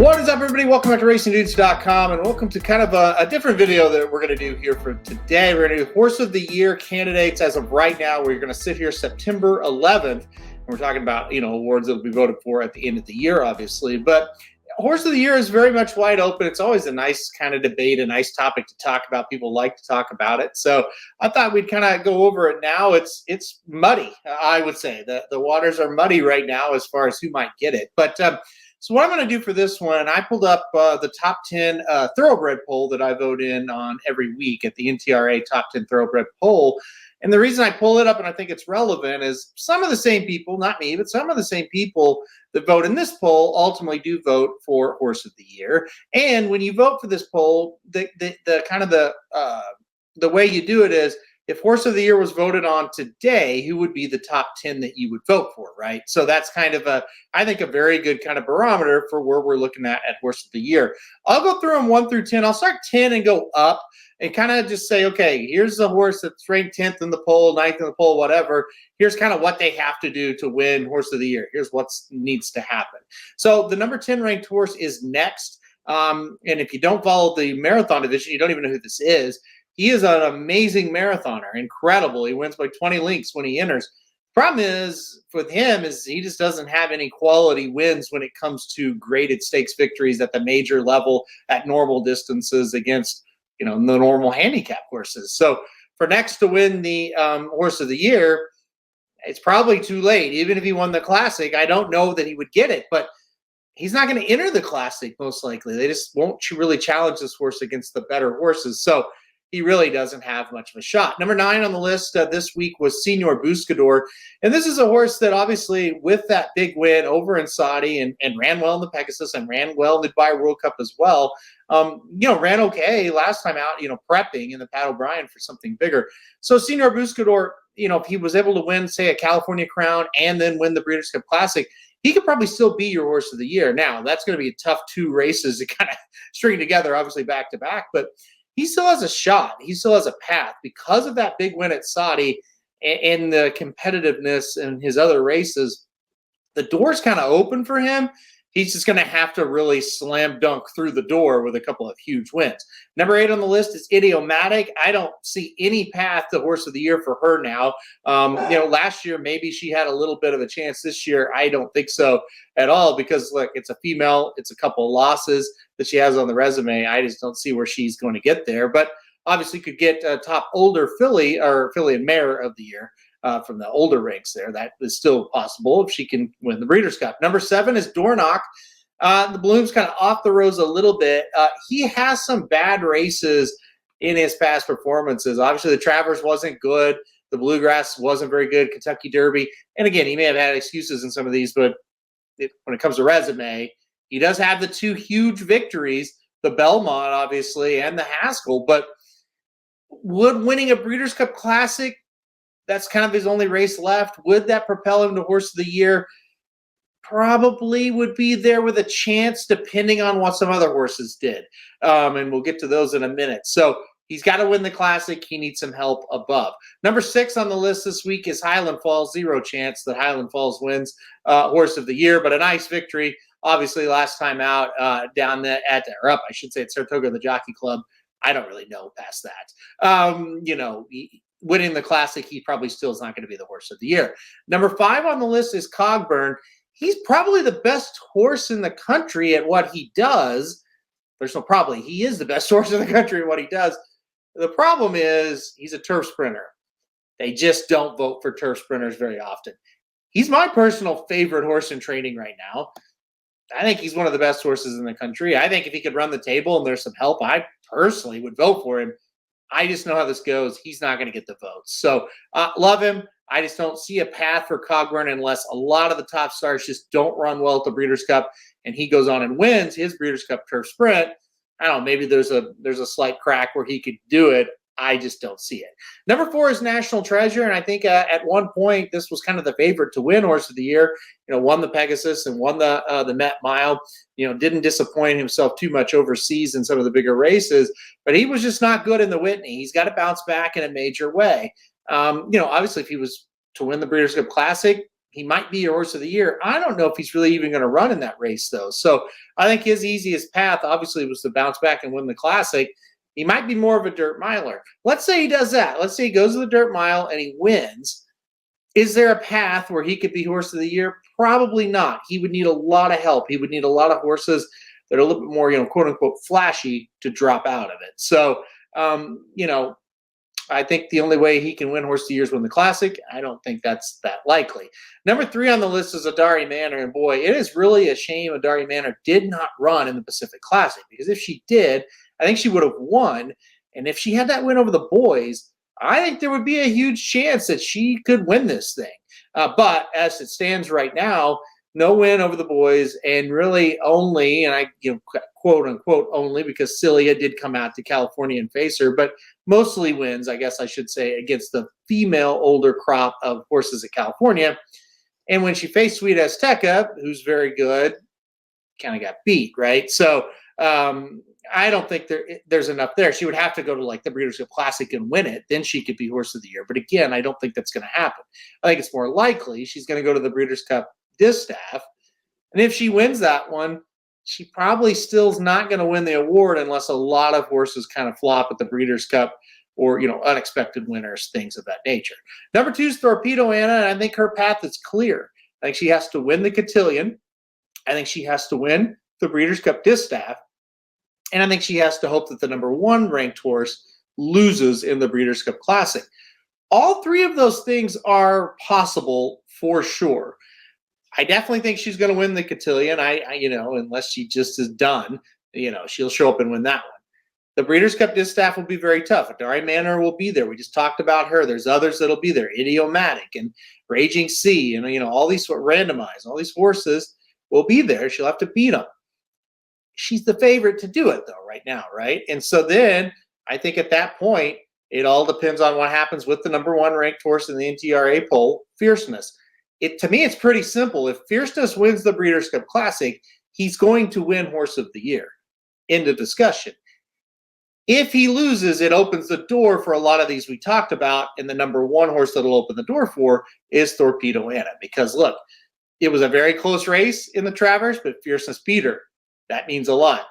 What is up, everybody? Welcome back to RacingDudes.com, and welcome to kind of a different video that we're going to do here for today. We're going to do Horse of the Year candidates as of right now. We're going to sit here September 11th, and we're talking about, awards that will be voted for at the end of the year, obviously. But Horse of the Year is very much wide open. It's always a nice kind of debate, a nice topic to talk about. People like to talk about it. So I thought we'd kind of go over it now. It's muddy, I would say. The waters are muddy right now as far as who might get it. But so what I'm going to do for this one, I pulled up the top 10 thoroughbred poll that I vote in on every week at the NTRA Top 10 Thoroughbred Poll. And the reason I pull it up and I think it's relevant is some of the same people, not me, but some of the same people that vote in this poll ultimately do vote for Horse of the Year. And when you vote for this poll, the way you do it is, if Horse of the Year was voted on today, who would be the top 10 that you would vote for, right? So that's kind of I think a very good kind of barometer for where we're looking at Horse of the Year. I'll go through them 1 through 10. I'll start 10 and go up and kind of just say, okay, here's the horse that's ranked 10th in the poll, 9th in the poll, whatever. Here's kind of what they have to do to win Horse of the Year. Here's what needs to happen. So the number 10 ranked horse is Next. And if you don't follow the marathon division, you don't even know who this is. He is an amazing marathoner, incredible. He wins by 20 lengths when he enters. Problem is, with him, is he just doesn't have any quality wins when it comes to graded stakes victories at the major level at normal distances against, the normal handicap horses. So for Next to win the Horse of the Year, it's probably too late. Even if he won the Classic, I don't know that he would get it, but he's not going to enter the Classic most likely. They just won't really challenge this horse against the better horses. So he really doesn't have much of a shot. Number 9 on the list this week was Senor Buscador. And this is a horse that obviously, with that big win over in Saudi and ran well in the Pegasus and ran well in the Dubai World Cup as well, ran okay last time out, prepping in the Pat O'Brien for something bigger. So Senor Buscador, if he was able to win, say, a California Crown and then win the Breeders' Cup Classic, he could probably still be your Horse of the Year. Now, that's going to be a tough 2 races to kind of string together, obviously back-to-back, but he still has a shot. He still has a path because of that big win at Saudi and the competitiveness in his other races. The door's kind of open for him. He's just going to have to really slam dunk through the door with a couple of huge wins. Number 8 on the list is Idiomatic. I don't see any path to Horse of the Year for her now. Last year, maybe she had a little bit of a chance. This year, I don't think so at all because, look, it's a female. It's a couple of losses that she has on the resume. I just don't see where she's going to get there. But obviously could get top older filly or filly and mare of the year. From the older ranks there. That is still possible if she can win the Breeders' Cup. Number 7 is Dornoch. The bloom's kind of off the rose a little bit. He has some bad races in his past performances. Obviously, the Travers wasn't good. The Bluegrass wasn't very good. Kentucky Derby. And again, he may have had excuses in some of these, but when it comes to resume, he does have the 2 huge victories, the Belmont, obviously, and the Haskell. But would winning a Breeders' Cup Classic, that's kind of his only race left. Would that propel him to Horse of the Year? Probably would be there with a chance, depending on what some other horses did. And we'll get to those in a minute. So he's got to win the Classic. He needs some help above. Number 6 on the list this week is Highland Falls. 0 chance that Highland Falls wins Horse of the Year, but a nice victory. Obviously, last time out down there at Saratoga, the Jockey Club. I don't really know past that. Winning the Classic, he probably still is not going to be the Horse of the Year. Number 5 on the list is Cogburn. He's probably the best horse in the country at what he does. There's no probably. He is the best horse in the country at what he does. The problem is he's a turf sprinter. They just don't vote for turf sprinters very often. He's my personal favorite horse in training right now. I think he's one of the best horses in the country. I think if he could run the table and there's some help, I personally would vote for him. I just know how this goes. He's not going to get the votes. So love him. I just don't see a path for Cogburn unless a lot of the top stars just don't run well at the Breeders' Cup and he goes on and wins his Breeders' Cup Turf Sprint. I don't know. Maybe there's a slight crack where he could do it. I just don't see it. Number 4 is National Treasure, and I think at one point this was kind of the favorite to win Horse of the Year. Won the Pegasus and won the Met Mile. Didn't disappoint himself too much overseas in some of the bigger races, but he was just not good in the Whitney. He's got to bounce back in a major way. Obviously, if he was to win the Breeders' Cup Classic, he might be your horse of the year. I don't know if he's really even going to run in that race, though. So I think his easiest path, obviously, was to bounce back and win the Classic. He might be more of a dirt miler. Let's say he does that. Let's say he goes to the dirt mile and he wins. Is there a path where he could be horse of the year? Probably not. He would need a lot of help. He would need a lot of horses that are a little bit more, quote unquote, flashy to drop out of it. So, I think the only way he can win horse of the year is win the Classic. I don't think that's that likely. Number 3 on the list is Adari Manor. And boy, it is really a shame Adari Manor did not run in the Pacific Classic, because if she did, I think she would have won. And if she had that win over the boys, I think there would be a huge chance that she could win this thing. But as it stands right now, no win over the boys, and really only, and I quote unquote only, because Celia did come out to California and face her, but mostly wins, I guess I should say, against the female older crop of horses at California. And when she faced Sweet Azteca, who's very good, kind of got beat, right? So I don't think there's enough there. She would have to go to like the Breeders' Cup Classic and win it. Then she could be horse of the year. But again, I don't think that's going to happen. I think it's more likely she's going to go to the Breeders' Cup Distaff. And if she wins that one, she probably still is not going to win the award unless a lot of horses kind of flop at the Breeders' Cup, or, unexpected winners, things of that nature. Number 2 is Torpedo Anna, and I think her path is clear. I think she has to win the Cotillion. I think she has to win the Breeders' Cup Distaff. And I think she has to hope that the number 1 ranked horse loses in the Breeders' Cup Classic. All 3 of those things are possible for sure. I definitely think she's going to win the Cotillion. Unless she just is done, she'll show up and win that one. The Breeders' Cup Distaff will be very tough. Adari Manor will be there. We just talked about her. There's others that'll be there. Idiomatic and Raging Sea, and all these randomized, all these horses will be there. She'll have to beat them. She's the favorite to do it, though, right now, right? And so then I think at that point, it all depends on what happens with the number 1 ranked horse in the NTRA poll, Fierceness. To me, it's pretty simple. If Fierceness wins the Breeders' Cup Classic, he's going to win horse of the year. End of discussion. If he loses, it opens the door for a lot of these we talked about, and the number 1 horse that'll open the door for is Torpedo Anna. Because, look, it was a very close race in the Travers, but Fierceness beat her. That means a lot.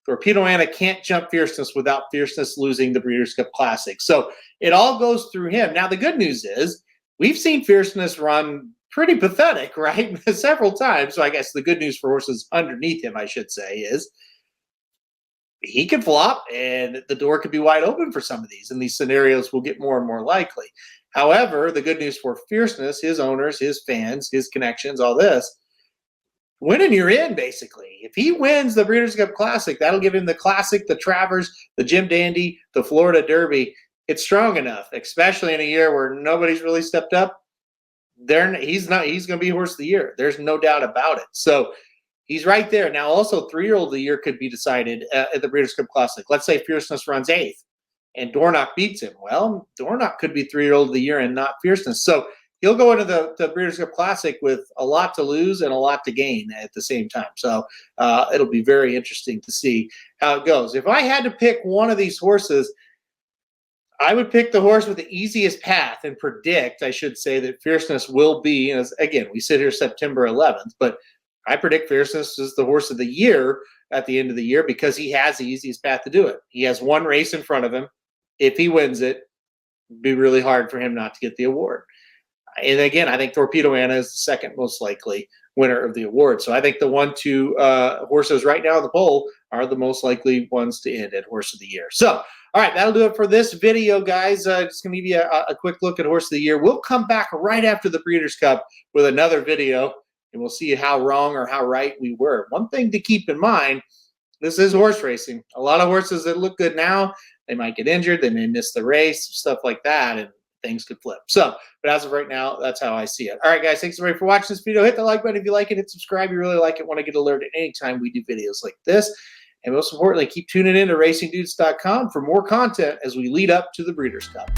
Torpedo Anna can't jump Fierceness without Fierceness losing the Breeders' Cup Classic. So it all goes through him. Now, the good news is we've seen Fierceness run pretty pathetic, right? Several times. So I guess the good news for horses underneath him, I should say, is he could flop and the door could be wide open for some of these. And these scenarios will get more and more likely. However, the good news for Fierceness, his owners, his fans, his connections, all this, winning, you're in, basically. If he wins the Breeders' Cup Classic, that'll give him the Classic, the Travers, the Jim Dandy, the Florida Derby. It's strong enough, especially in a year where nobody's really stepped up. He's going to be horse of the year. There's no doubt about it. So he's right there. Now, also, 3-year-old of the year could be decided at the Breeders' Cup Classic. Let's say Fierceness runs 8th and Dornoch beats him. Well, Dornoch could be 3-year-old of the year and not Fierceness. So he'll go into the Breeders' Cup Classic with a lot to lose and a lot to gain at the same time. So it'll be very interesting to see how it goes. If I had to pick one of these horses, I would pick the horse with the easiest path and predict, I should say, that Fierceness will be, as again, we sit here September 11th, but I predict Fierceness is the horse of the year at the end of the year because he has the easiest path to do it. He has 1 race in front of him. If he wins it, it'd be really hard for him not to get the award. And again, I think Torpedo Anna is the second most likely winner of the award. So I think the 1-2 horses right now in the poll are the most likely ones to end at Horse of the Year. So, all right, that'll do it for this video, guys. Just going to give you a quick look at Horse of the Year. We'll come back right after the Breeders' Cup with another video, and we'll see how wrong or how right we were. One thing to keep in mind, this is horse racing. A lot of horses that look good now, they might get injured, they may miss the race, stuff like that, and things could flip. So, but as of right now, that's how I see it. All right, guys, thanks everybody for watching this video. Hit the like button if you like it. Hit subscribe if you really like it. Want to get alerted anytime we do videos like this. And most importantly, keep tuning in to racingdudes.com for more content as we lead up to the Breeders' Cup.